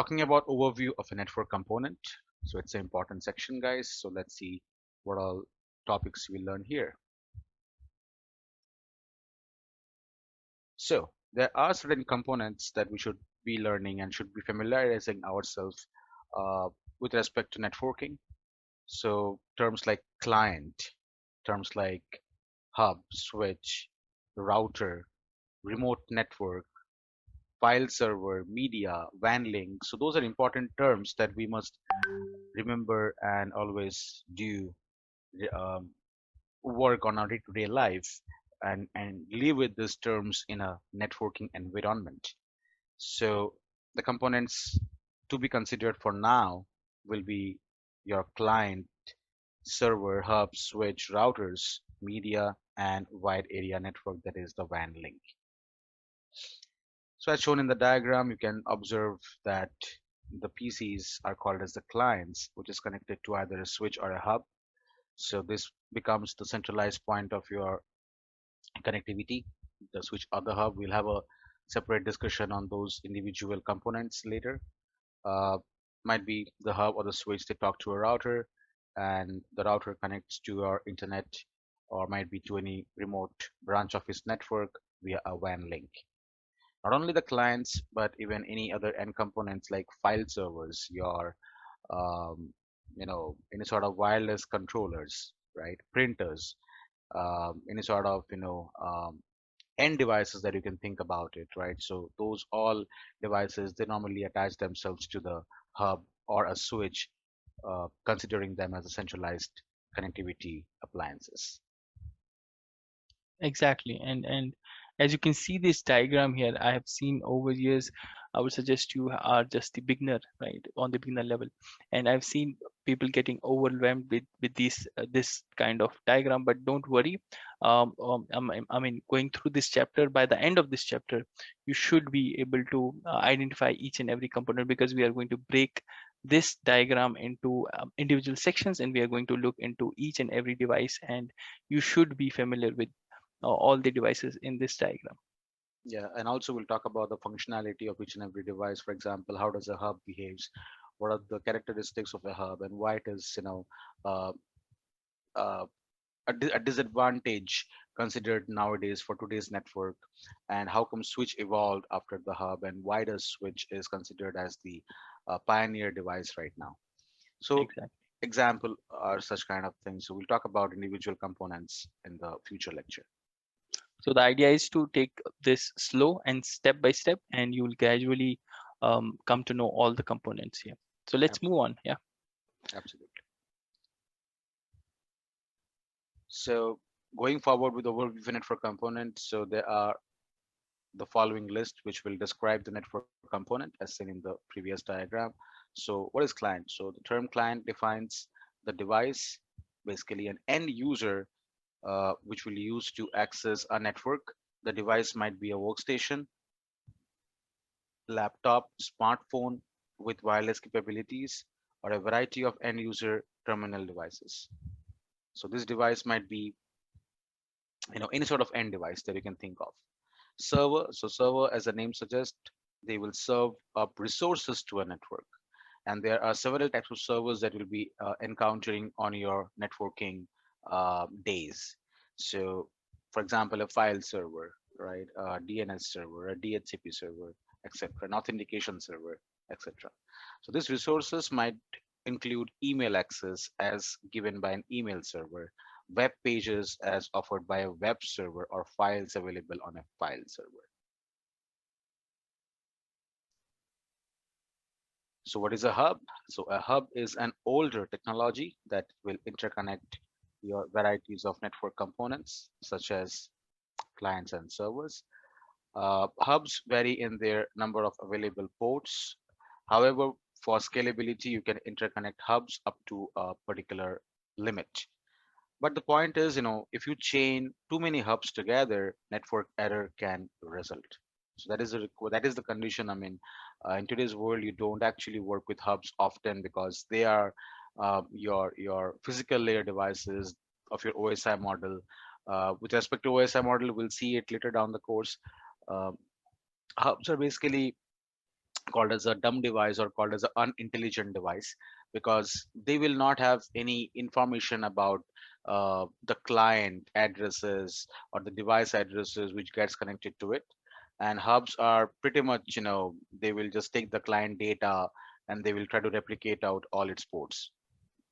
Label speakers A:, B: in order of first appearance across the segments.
A: talking about overview of a network component. So it's an important section, guys. So let's see what all topics we learn here. So there are certain components that we should be learning and should be familiarizing ourselves with respect to networking. So terms like client, terms like hub, switch, router, remote network, file server, media, WAN link. So those are important terms that we must remember and always do um, work on our day-to-day life and live with these terms in a networking environment. So the components to be considered for now will be your client, server, hub, switch, routers, media, and wide area network, that is the WAN link. So as shown in the diagram, you can observe that the PCs are called as the clients, which is connected to either a switch or a hub. So this becomes the centralized point of your connectivity. The switch or the hub, we'll have a separate discussion on those individual components later. Uh, might be the hub or the switch, they talk to a router, and the router connects to your internet, or might be to any remote branch office network via a WAN link. Not only the clients, but even any other end components like file servers, your um, any sort of wireless controllers, right? Printers, any sort of end devices that you can think about it, right? So those all devices, they normally attach themselves to the hub or a switch, considering them as a centralized connectivity appliances.
B: Exactly. And as you can see this diagram here, I have seen over years. I would suggest you are just the beginner, right, on the beginner level. And I've seen people getting overwhelmed with this kind of diagram. But don't worry. I mean, going through this chapter, by the end of this chapter, you should be able to identify each and every component, because we are going to break this diagram into individual sections, and we are going to look into each and every device, and you should be familiar with all the devices in this diagram.
A: Yeah, and also we'll talk about the functionality of each and every device. For example, how does a hub behaves? What are the characteristics of a hub, and why it is, uh, uh, a disadvantage considered nowadays for today's network, and how come switch evolved after the hub, and why does switch is considered as the pioneer device right now. So
B: Exactly.
A: example are such kind of things. So we'll talk about individual components in the future lecture.
B: So the idea is to take this slow and step by step, and you will gradually come to know all the components here. So let's move
A: Absolutely.
B: on. Yeah.
A: Absolutely. So going forward with overview of network components, so there are the following list which will describe the network component as seen in the previous diagram. So what is client? So the term client defines the device, basically an end user, which will use to access a network. The device might be a workstation, laptop, smartphone with wireless capabilities, or a variety of end user terminal devices. So this device might be any sort of end device that you can think of. Server, so server, as the name suggests, they will serve up resources to a network, and there are several types of servers that you'll be encountering on your networking days. So for example, a file server, right, a DNS server, a DHCP server, etc., an authentication server, etc. So these resources might include email access as given by an email server, web pages as offered by a web server, or files available on a file server. So what is a hub? So a hub is an older technology that will interconnect your varieties of network components, such as clients and servers. Hubs vary in their number of available ports. However, for scalability, you can interconnect hubs up to a particular limit. But the point is, if you chain too many hubs together, network error can result. So that is the condition. I mean, in today's world, you don't actually work with hubs often because they are your physical layer devices of your OSI model. With respect to OSI model, we'll see it later down the course. Um, Hubs are basically called as a dumb device or called as an unintelligent device, because they will not have any information about the client addresses or the device addresses which gets connected to it. And hubs are pretty much, they will just take the client data and they will try to replicate out all its ports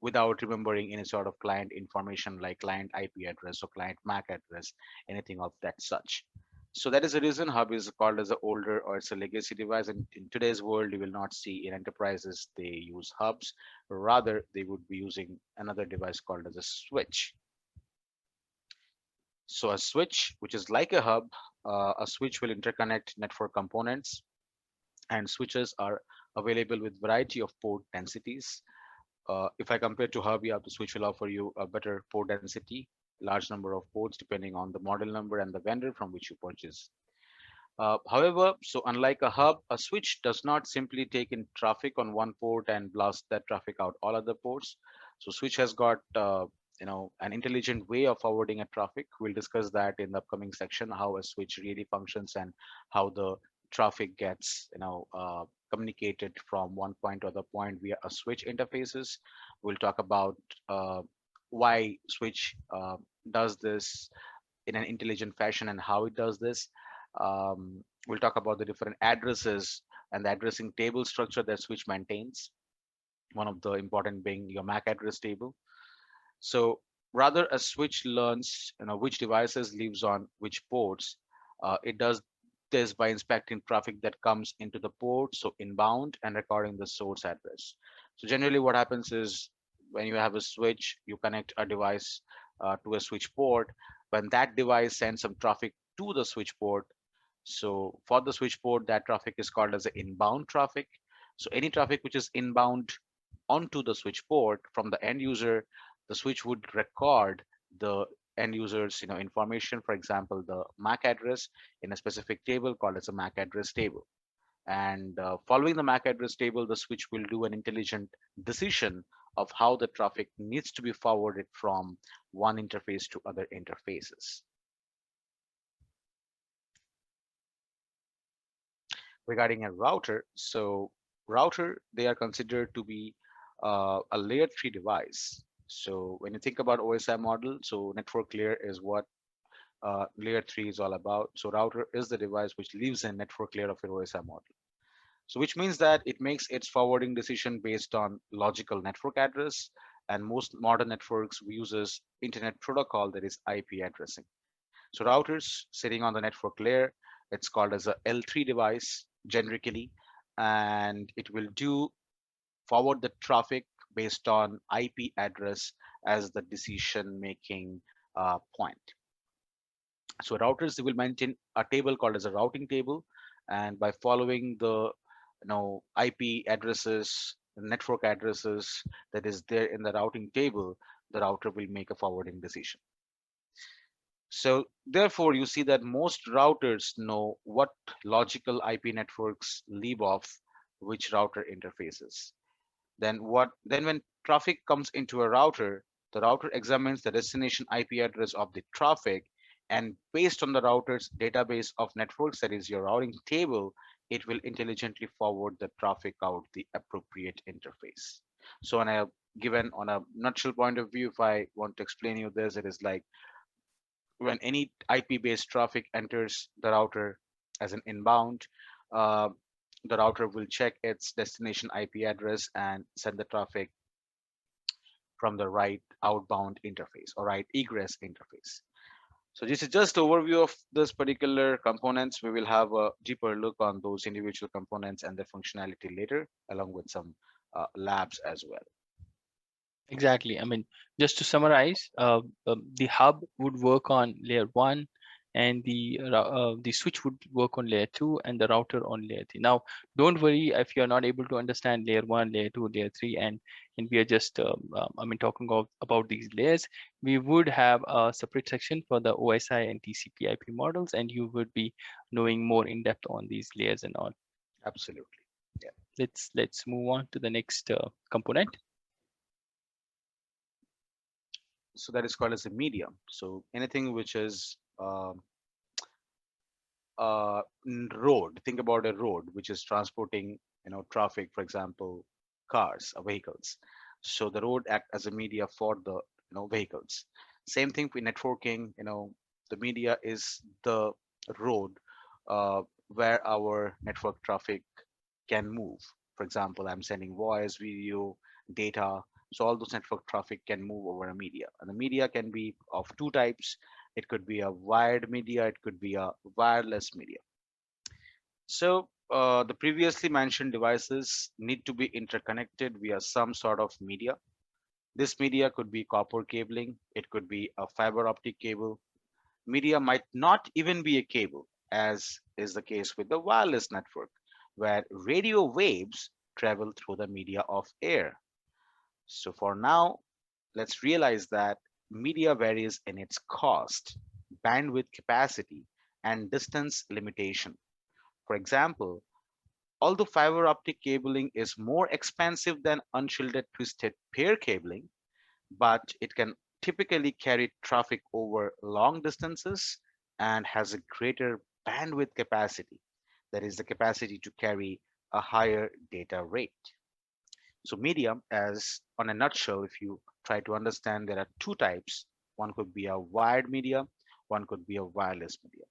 A: without remembering any sort of client information like client IP address or client MAC address, anything of that such. So that is the reason hub is called as an older or it's a legacy device. And in today's world, you will not see in enterprises they use hubs. Rather, they would be using another device called as a switch. So a switch, which is like a hub, a switch will interconnect network components, and switches are available with variety of port densities. If I compare to hub, yeah, the switch will offer you a better port density, large number of ports depending on the model number and the vendor from which you purchase. However, so unlike a hub, a switch does not simply take in traffic on one port and blast that traffic out all other ports. So switch has got an intelligent way of forwarding a traffic. We'll discuss that in the upcoming section, how a switch really functions and how the traffic gets communicated from one point to other point via a switch interfaces. We'll talk about uh, why switch does this in an intelligent fashion and how it does this. We'll talk about the different addresses and the addressing table structure that Switch maintains. One of the important being your MAC address table. So rather a switch learns which devices lives on which ports. It does this by inspecting traffic that comes into the port, so inbound, and recording the source address. So generally what happens is when you have a switch, you connect a device to a switch port. When that device sends some traffic to the switch port, so for the switch port, that traffic is called as the inbound traffic. So any traffic which is inbound onto the switch port from the end user, the switch would record the end user's information, for example, the MAC address in a specific table called as a MAC address table. And following the MAC address table, the switch will do an intelligent decision of how the traffic needs to be forwarded from one interface to other interfaces. Regarding a router, so router, they are considered to be a layer 3 device. So when you think about OSI model, so network layer is what layer 3 is all about. So router is the device which lives in network layer of your OSI model. So which means that it makes its forwarding decision based on logical network address, and most modern networks uses internet protocol, that is IP addressing. So routers sitting on the network layer, it's called as a L3 device generically, and it will do forward the traffic based on IP address as the decision making point. So routers, they will maintain a table called as a routing table, and by following the IP addresses, the network addresses that is there in the routing table, the router will make a forwarding decision. So therefore, you see that most routers know what logical IP networks leave off which router interfaces. Then when traffic comes into a router, the router examines the destination IP address of the traffic, and based on the router's database of networks, that is your routing table, it will intelligently forward the traffic out the appropriate interface. So on a nutshell point of view, if I want to explain you this, it is like when any IP-based traffic enters the router as an inbound, uh, the router will check its destination IP address and send the traffic from the right outbound interface or right egress interface. So this is just overview of this particular components. We will have a deeper look on those individual components and their functionality later, along with some labs as well.
B: Exactly. I mean, just to summarize, the hub would work on layer one, and the switch would work on layer two, and the router on layer three. Now, don't worry if you're not able to understand layer one, layer two, layer three, and we are just I mean talking about these layers. We would have a separate section for the OSI and TCP/IP models, and you would be knowing more in depth on these layers and all.
A: Absolutely. Yeah.
B: Let's move on to the next component.
A: So that is called as a medium. So anything which is road. Think about a road which is transporting, traffic, for example, cars or vehicles. So the road act as a media for the, vehicles. Same thing with networking. The media is the road where our network traffic can move. For example, I'm sending voice, video, data. So all those network traffic can move over a media. And the media can be of two types. It could be a wired media, it could be a wireless media. So the previously mentioned devices need to be interconnected via some sort of media. This media could be copper cabling, it could be a fiber optic cable. Media might not even be a cable, as is the case with the wireless network, where radio waves travel through the media of air. So for now, let's realize that media varies in its cost, bandwidth capacity, and distance limitation. For example, although fiber optic cabling is more expensive than unshielded twisted pair cabling, but it can typically carry traffic over long distances and has a greater bandwidth capacity. That is the capacity to carry a higher data rate. So medium, as on a nutshell, if you try to understand, there are two types. One could be a wired media, one could be a wireless media.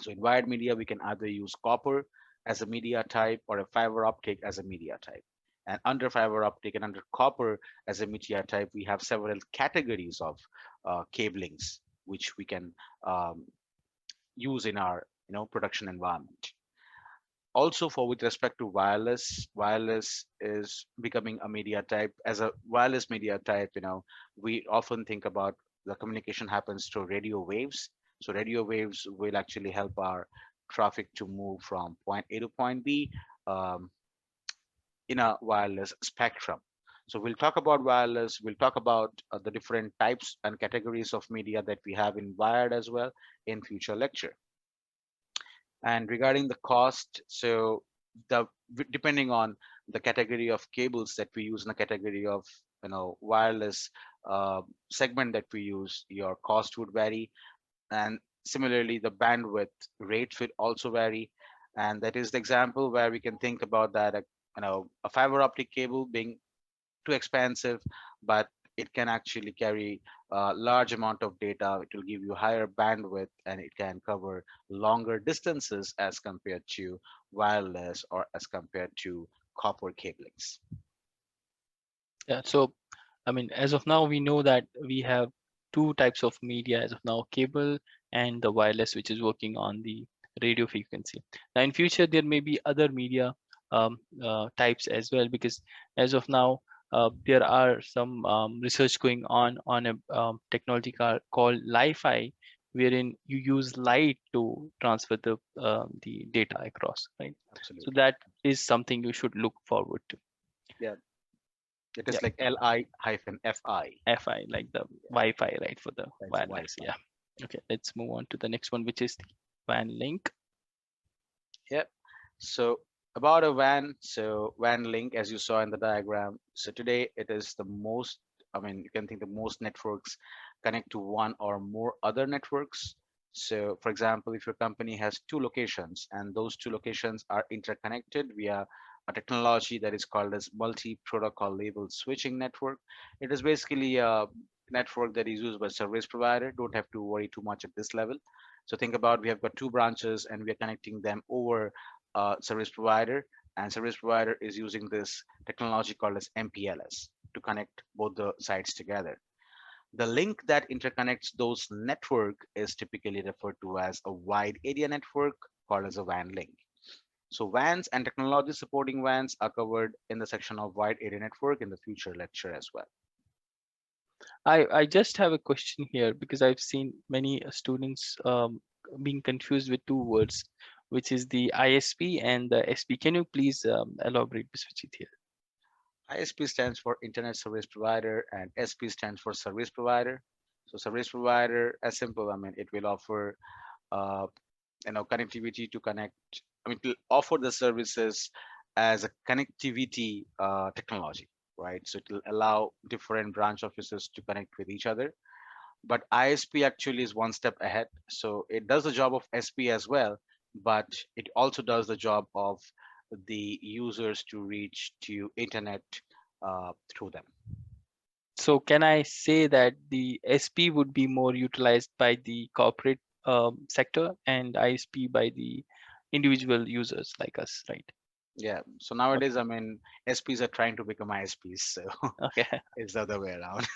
A: So in wired media, we can either use copper as a media type or a fiber optic as a media type. And under fiber optic and under copper as a media type, we have several categories of cablings which we can um, use in our production environment. Also, for with respect to wireless is becoming a media type. As a wireless media type, we often think about the communication happens through radio waves. So radio waves will actually help our traffic to move from point A to point B um, in a wireless spectrum. So we'll talk about wireless, we'll talk about the different types and categories of media that we have in wired as well in future lecture. And regarding the cost, so the depending on the category of cables that we use in the category of wireless uh, segment that we use, your cost would vary. And similarly, the bandwidth rate would also vary. And that is the example where we can think about that a fiber optic cable being too expensive, but it can actually carry a large amount of data. It will give you higher bandwidth and it can cover longer distances as compared to wireless or as compared to copper cablings.
B: Yeah, so I mean, as of now, we know that we have two types of media as of now, cable and the wireless, which is working on the radio frequency. Now, in future, there may be other media types as well, because as of now, there are some research going on a technology called Li-Fi, wherein you use light to transfer the data across, right? So
A: Absolutely.
B: that is something you should look forward to.
A: Yeah, it
B: Yeah.
A: is like Li-Fi.
B: Fi, like the
A: Yeah,
B: Wi-Fi, right, for the
A: that's
B: wireless.
A: Wi-Fi.
B: Yeah. Okay, let's move on to the next one, which is the WAN link.
A: Yep. So about a WAN, so WAN link, as you saw in the diagram. So today it is the most, I mean, you can think the most networks connect to one or more other networks. So for example, if your company has two locations and those two locations are interconnected via a technology that is called as multi-protocol label switching network, it is basically a network that is used by service provider. Don't have to worry too much at this level. So think about we have got two branches and we are connecting them over service provider, and service provider is using this technology called as MPLS to connect both the sites together. The link that interconnects those network is typically referred to as a wide area network called as a WAN link. So WANs and technology supporting WANs are covered in the section of wide area network in the future lecture as well.
B: I just have a question here because I've seen many students being confused with two words, which is the ISP and the SP. Can you please elaborate, Biswajit, here?
A: ISP stands for Internet Service Provider and SP stands for Service Provider. So service provider, as simple, I mean, it will offer uh, connectivity to connect. I mean, to offer the services as a connectivity technology, right? So it will allow different branch offices to connect with each other. But ISP actually is one step ahead. So it does the job of SP as well, but it also does the job of the users to reach to internet through them.
B: So can I say that the SP would be more utilized by the corporate sector and ISP by the individual users like us, right?
A: Yeah. So
B: Okay.
A: nowadays, I mean, SPs are trying to become ISPs, so
B: Okay.
A: it's the other way around.